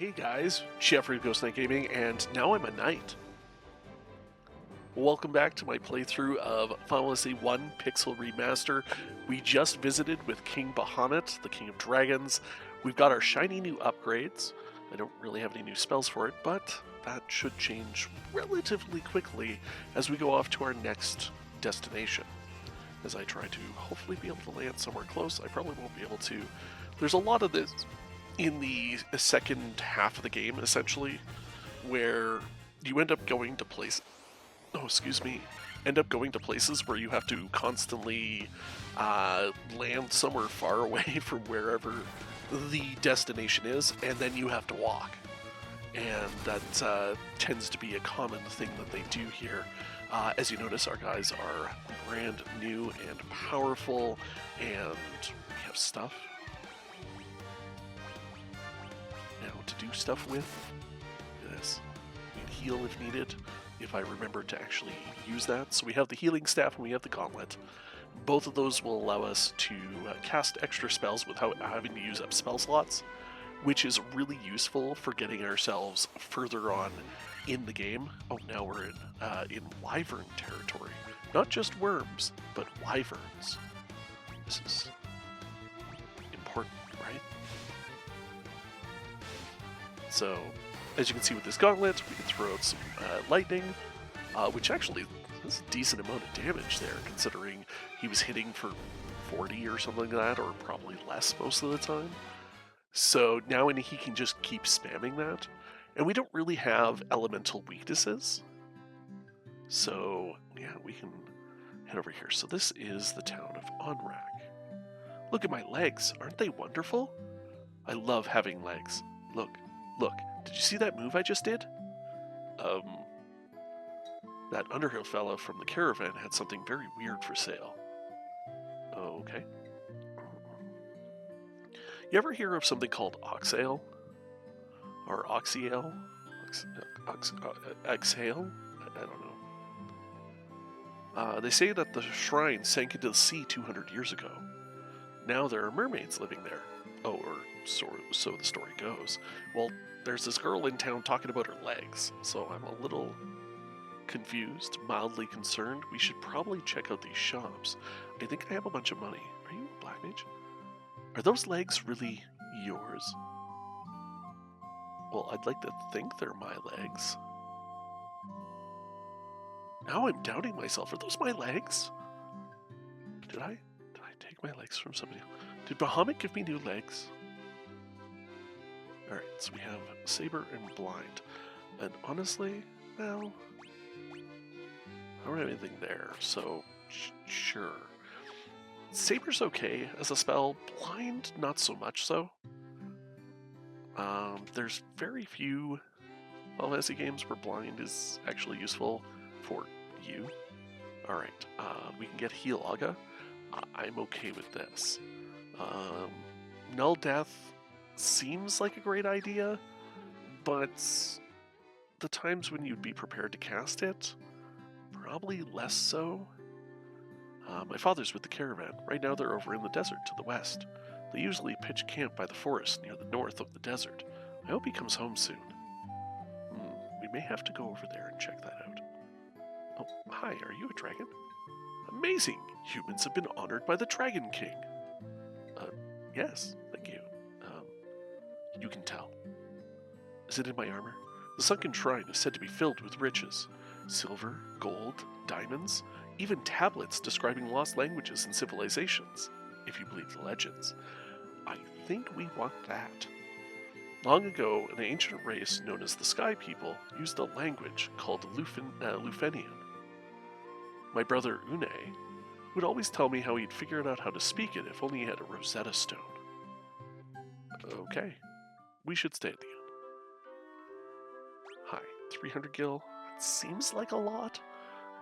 Hey guys, Jeffrey of Ghost Knight Gaming, and now I'm a knight. Welcome back to my playthrough of Final Fantasy 1 Pixel Remaster. We just visited with King Bahamut, the King of Dragons. We've got our shiny new upgrades. I don't really have any new spells for it, but that should change relatively quickly as we go off to our next destination. As I try to hopefully be able to land somewhere close, I probably won't be able to. There's a lot of this in the second half of the game, essentially, where you end up going to places. Oh, excuse me. End up going to places where you have to constantly land somewhere far away from wherever the destination is, and then you have to walk. And that tends to be a common thing that they do here. As you notice, our guys are brand new and powerful, and we have stuff now to do stuff with. Look at this. We can heal if needed, if I remember to actually use that. So we have the healing staff and we have the gauntlet. Both of those will allow us to cast extra spells without having to use up spell slots, which is really useful for getting ourselves further on in the game. Oh, now we're in wyvern territory. Not just worms, but wyverns. This is important, right? So, as you can see with this gauntlet, we can throw out some lightning, which actually is a decent amount of damage there, considering he was hitting for 40 or something like that, or probably less most of the time. So now he can just keep spamming that. And we don't really have elemental weaknesses. So, yeah, we can head over here. So this is the town of Onrac. Look at my legs. Aren't they wonderful? I love having legs. Look, look. Did you see that move I just did? That Underhill fella from the caravan had something very weird for sale. Oh, okay. You ever hear of something called oxale? Or oxyale? Exhale? I don't know. They say that the shrine sank into the sea 200 years ago. Now there are mermaids living there. Oh, or so the story goes. Well, there's this girl in town talking about her legs, so I'm a little confused, mildly concerned. We should probably check out these shops. I think I have a bunch of money. Are you a black mage? Are those legs really yours? Well, I'd like to think they're my legs. Now I'm doubting myself. Are those my legs? Did I take my legs from somebody else? Did Bahamut give me new legs? Alright, so we have Saber and Blind. And honestly, well, I don't have anything there, so sure. Saber's okay as a spell. Blind, not so much so. There's very few Final Fantasy games where Blind is actually useful for you. Alright, we can get Heal Aga. I'm okay with this. Null Death seems like a great idea, but the times when you'd be prepared to cast it, probably less so. My father's with the caravan. Right now they're over in the desert to the west. They usually pitch camp by the forest near the north of the desert. I hope he comes home soon. We may have to go over there and check that out. Oh, hi, are you a dragon? Amazing! Humans have been honored by the Dragon King. Yes, thank you. You can tell. Is it in my armor? The sunken shrine is said to be filled with riches. Silver, gold, diamonds, even tablets describing lost languages and civilizations, if you believe the legends. I think we want that. Long ago, an ancient race known as the Sky People used a language called Lufenian. My brother Une would always tell me how he'd figured out how to speak it if only he had a Rosetta Stone. Okay, we should stay at the inn. Hi, 300 gil? It seems like a lot,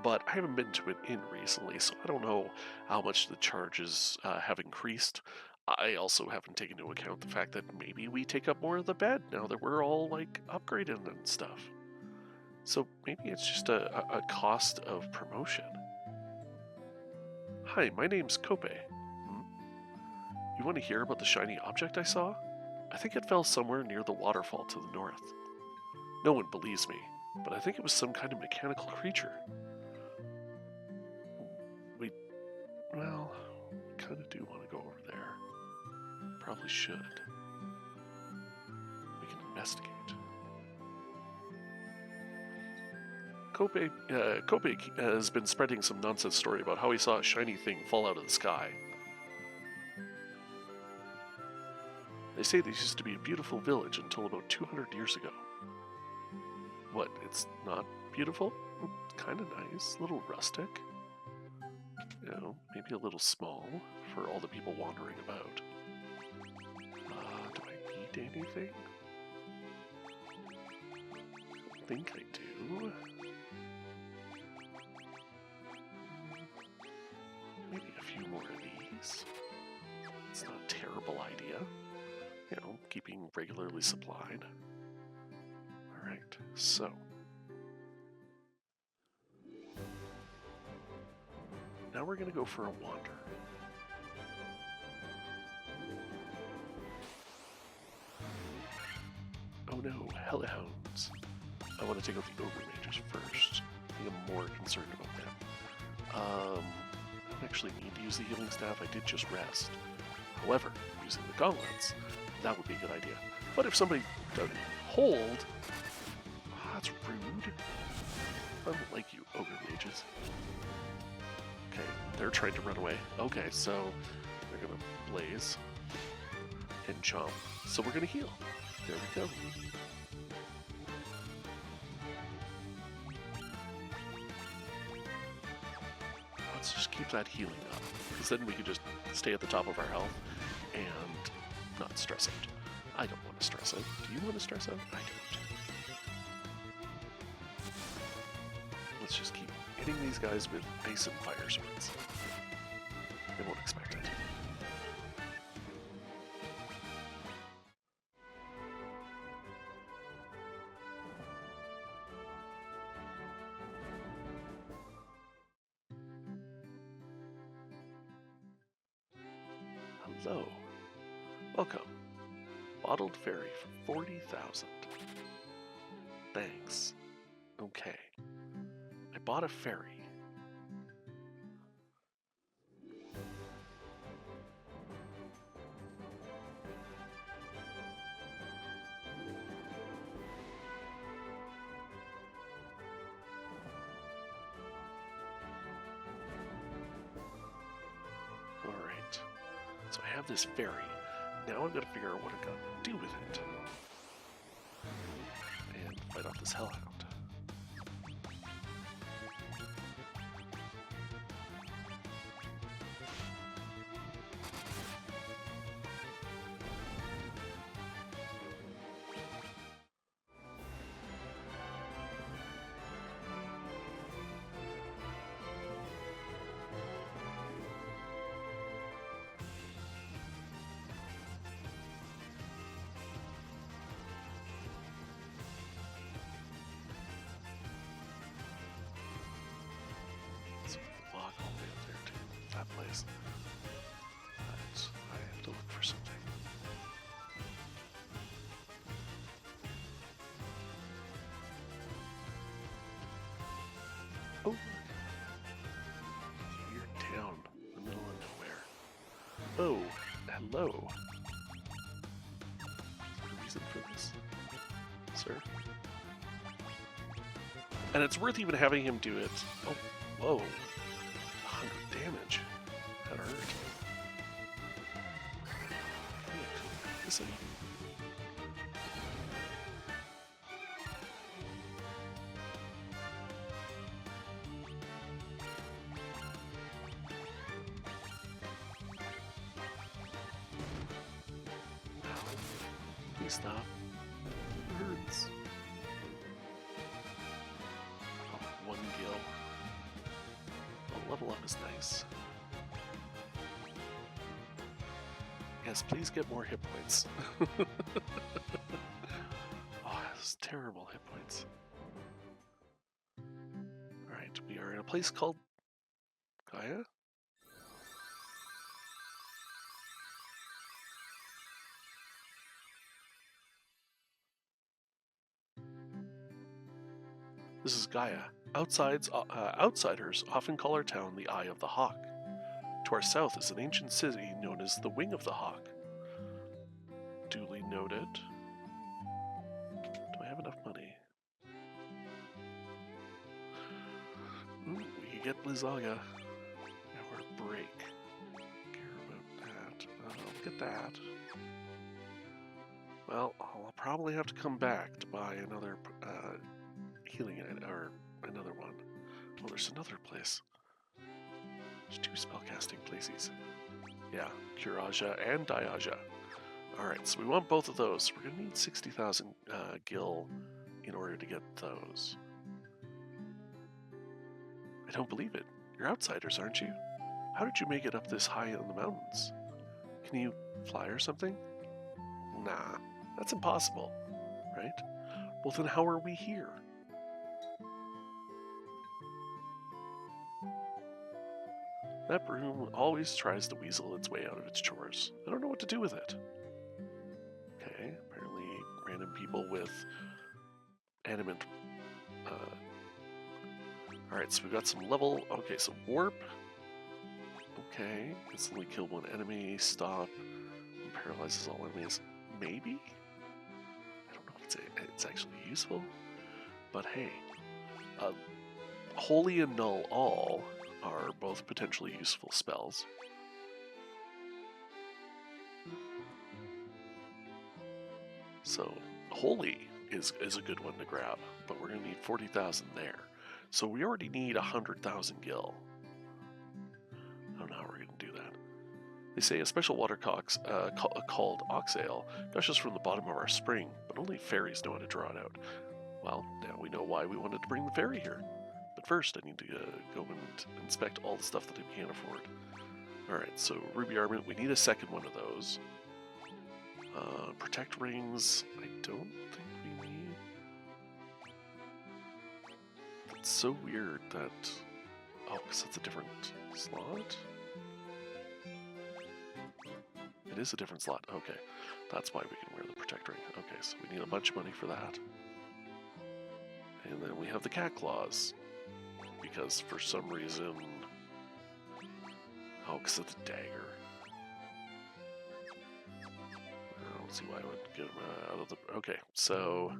but I haven't been to an inn recently, so I don't know how much the charges have increased. I also haven't taken into account the fact that maybe we take up more of the bed now that we're all, like, upgraded and stuff. So maybe it's just a cost of promotion. Hi, my name's Kope. You want to hear about the shiny object I saw? I think it fell somewhere near the waterfall to the north. No one believes me, but I think it was some kind of mechanical creature. Well, we kind of do want to go over there. Probably should. We can investigate. Kope has been spreading some nonsense story about how he saw a shiny thing fall out of the sky. They say this used to be a beautiful village until about 200 years ago. What, it's not beautiful? It's kind of nice, a little rustic. You know, maybe a little small for all the people wandering about. Do I need anything? I think I do. Maybe a few more of these. It's not a terrible idea. You know, keeping regularly supplied. Alright, so. Now we're going to go for a wander. Oh no, hellhounds. I want to take out the ogre mages first. I think I'm more concerned about them. I don't actually need to use the healing staff, I did just rest. However, using the gauntlets, that would be a good idea. But if somebody doesn't hold, that's rude. I don't like you, ogre mages. Okay, they're trying to run away. Okay, so they're gonna blaze and chomp. So we're gonna heal. There we go. Let's just keep that healing up, because then we can just stay at the top of our health and not stress out. I don't want to stress out. Do you want to stress out? I don't. Let's just keep hitting these guys with ice and fire swords. They won't expect it. Hello. Welcome. Bottled fairy for 40,000. Thanks. Okay. I bought a ferry. Alright. So I have this ferry. Now I've got to figure out what I've got to do with it. And fight off this hellhound. Place. But I have to look for something. Oh! You're down in the middle of nowhere. Oh, hello. Is there a reason for this, sir? And it's worth even having him do it. Oh, whoa. 100 damage. That hurt. Listen. Please stop. It hurts. Oh, one gil. A level up is nice. Yes, please get more hit points. Oh, this is terrible hit points. Alright, we are in a place called Gaia? This is Gaia. Outsiders often call our town the Eye of the Hawk. To our south is an ancient city known as the Wing of the Hawk. Duly noted. Do I have enough money? Ooh, we can get Blizzaga. Our break. Care about that. Look at that. Well, I'll probably have to come back to buy another healing item, or another one. Oh, there's another place. There's 2 spellcasting places. Yeah, Curaja and Diaja. Alright, so we want both of those. We're going to need 60,000 gil in order to get those. I don't believe it. You're outsiders, aren't you? How did you make it up this high in the mountains? Can you fly or something? Nah, that's impossible, right? Well, then how are we here? That broom always tries to weasel its way out of its chores. I don't know what to do with it. Okay, apparently random people with animate... Alright, so we've got some level... Okay, so warp. Okay, instantly kill one enemy, stop, and paralyzes all enemies. Maybe? I don't know if it's actually useful. But hey, Holy and Null All are both potentially useful spells. So, Holy is a good one to grab, but we're going to need 40,000 there. So we already need 100,000 gil. I don't know how we're going to do that. They say a special water called Oxale gushes from the bottom of our spring, but only fairies know how to draw it out. Well, now we know why we wanted to bring the fairy here. But first, I need to go and inspect all the stuff that I can't afford. Alright, so Ruby Armament, we need a second one of those. Protect Rings, I don't think we need. That's so weird that... Oh, because that's a different slot? It is a different slot, okay. That's why we can wear the Protect Ring. Okay, so we need a bunch of money for that. And then we have the Cat Claws. Because for some reason... Oh, because of the dagger. I don't see why I would get him out of the... Okay, so...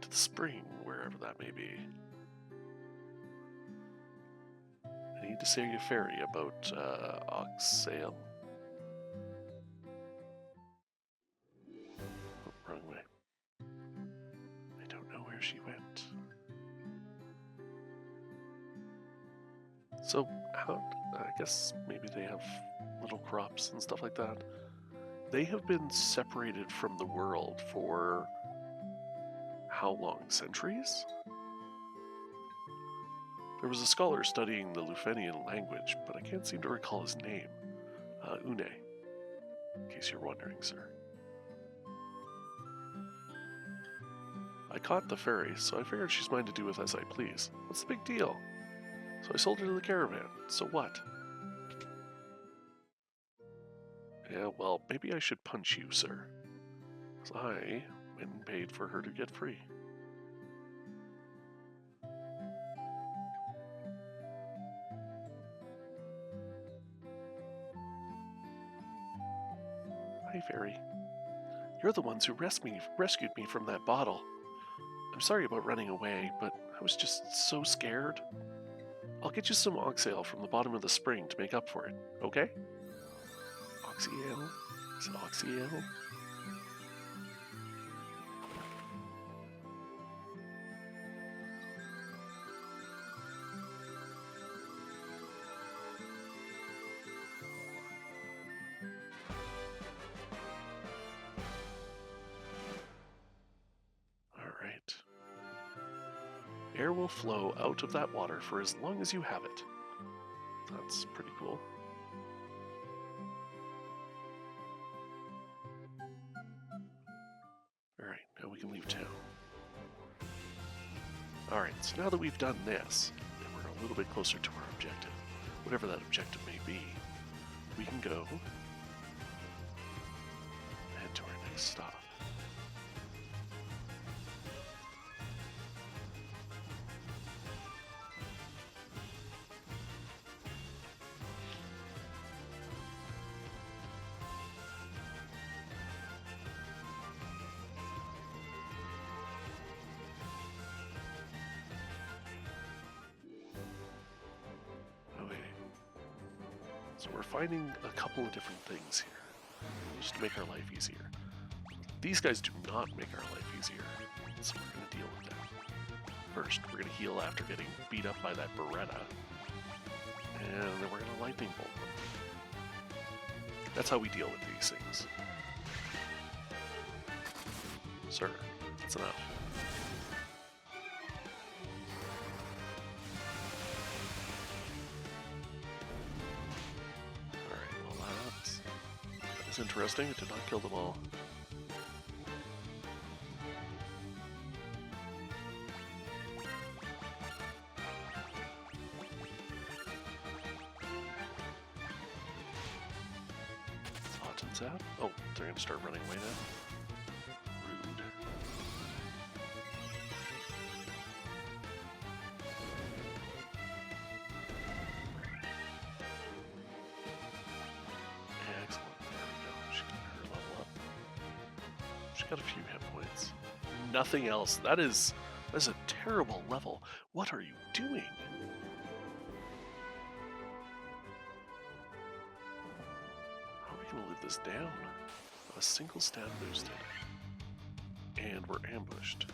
To the spring, wherever that may be. I need to say a fairy about Oxale. Oh, wrong way. I don't know where she went. So, I guess maybe they have little crops and stuff like that. They have been separated from the world for how long? Centuries? There was a scholar studying the Lufenian language, but I can't seem to recall his name. Une, in case you're wondering, sir. I caught the fairy, so I figured she's mine to do with as I please. What's the big deal? So I sold her to the caravan. So what? Yeah, well, maybe I should punch you, sir. Because I went and paid for her to get free. Hi, fairy. You're the ones who rescued me from that bottle. I'm sorry about running away, but I was just so scared. I'll get you some oxale from the bottom of the spring to make up for it, okay? Oxyale? Is it oxyale? Alright. Air will flow out of that water for as long as you have it. That's pretty cool. Alright, now we can leave town. Alright, so now that we've done this, and we're a little bit closer to our objective, whatever that objective may be, we can go head to our next stop. So we're finding a couple of different things here, just to make our life easier. These guys do not make our life easier, so we're going to deal with that. First, we're going to heal after getting beat up by that Beretta, and then we're going to lightning bolt them. That's how we deal with these things. Sir, that's enough. Alright, well that was interesting. It did not kill them all. Out. Oh, they're gonna start running away now. Rude. Excellent. There we go. She got her level up. She got a few hit points. Nothing else. That's a terrible level. What are you doing? Live this down. A single stat boosted. And we're ambushed.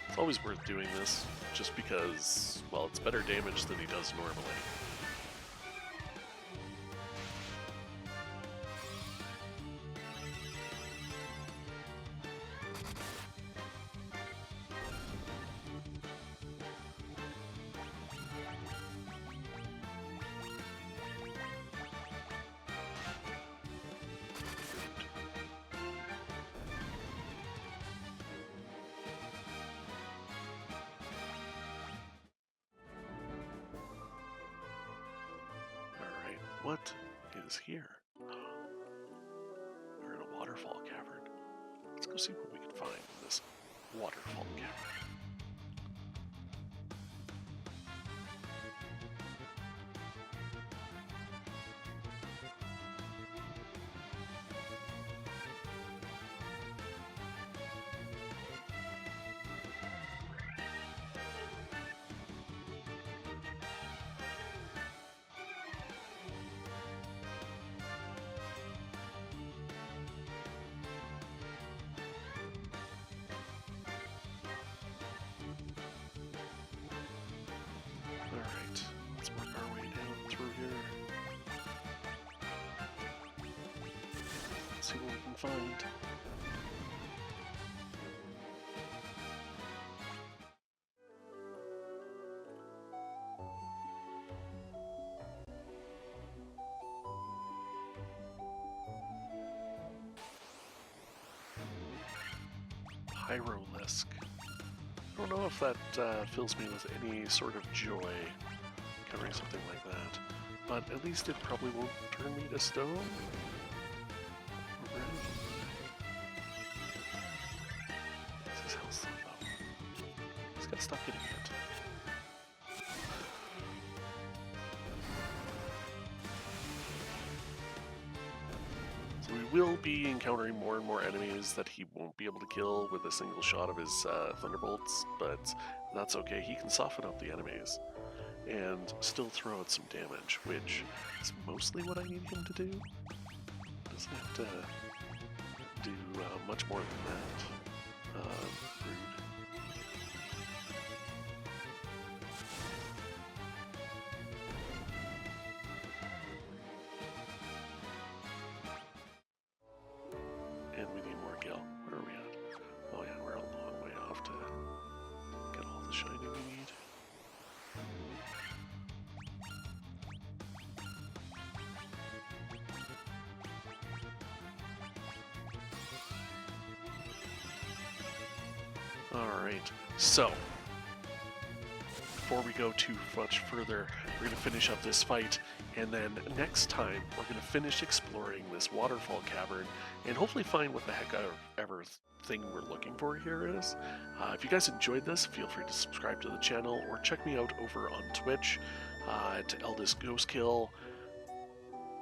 It's always worth doing this, just because, well, it's better damage than he does normally. What is here? We're in a waterfall cavern. Let's go see what we can find in this waterfall cavern. Alright, let's work our way down through here. Let's see what we can find. Pyrolisk. I don't know if that fills me with any sort of joy, covering something like that. But at least it probably won't turn me to stone. This is health though. He's gotta stop getting hit. So we will be encountering more and more enemies that he won't be able to kill with a single shot of his thunderbolts, but that's okay. He can soften up the enemies and still throw out some damage, which is mostly what I need him to do. Doesn't have to do much more than that. Rude. And we need more gil. Where are we at? Oh yeah, we're a long way off to get all the shiny we need. Alright, so before we go too much further, we're going to finish up this fight, and then next time we're going to finish exploring this waterfall cavern and hopefully find what the heck ever thing we're looking for here is. If you guys enjoyed this, feel free to subscribe to the channel or check me out over on Twitch at Eldest Ghostkill.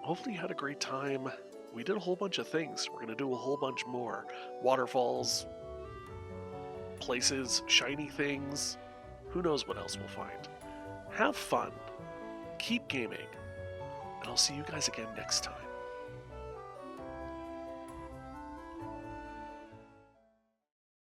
Hopefully you had a great time. we did a whole bunch of things. We're going to do a whole bunch more. Waterfalls, places, shiny things. Who knows what else we'll find. Have fun. Keep gaming. And I'll see you guys again next time.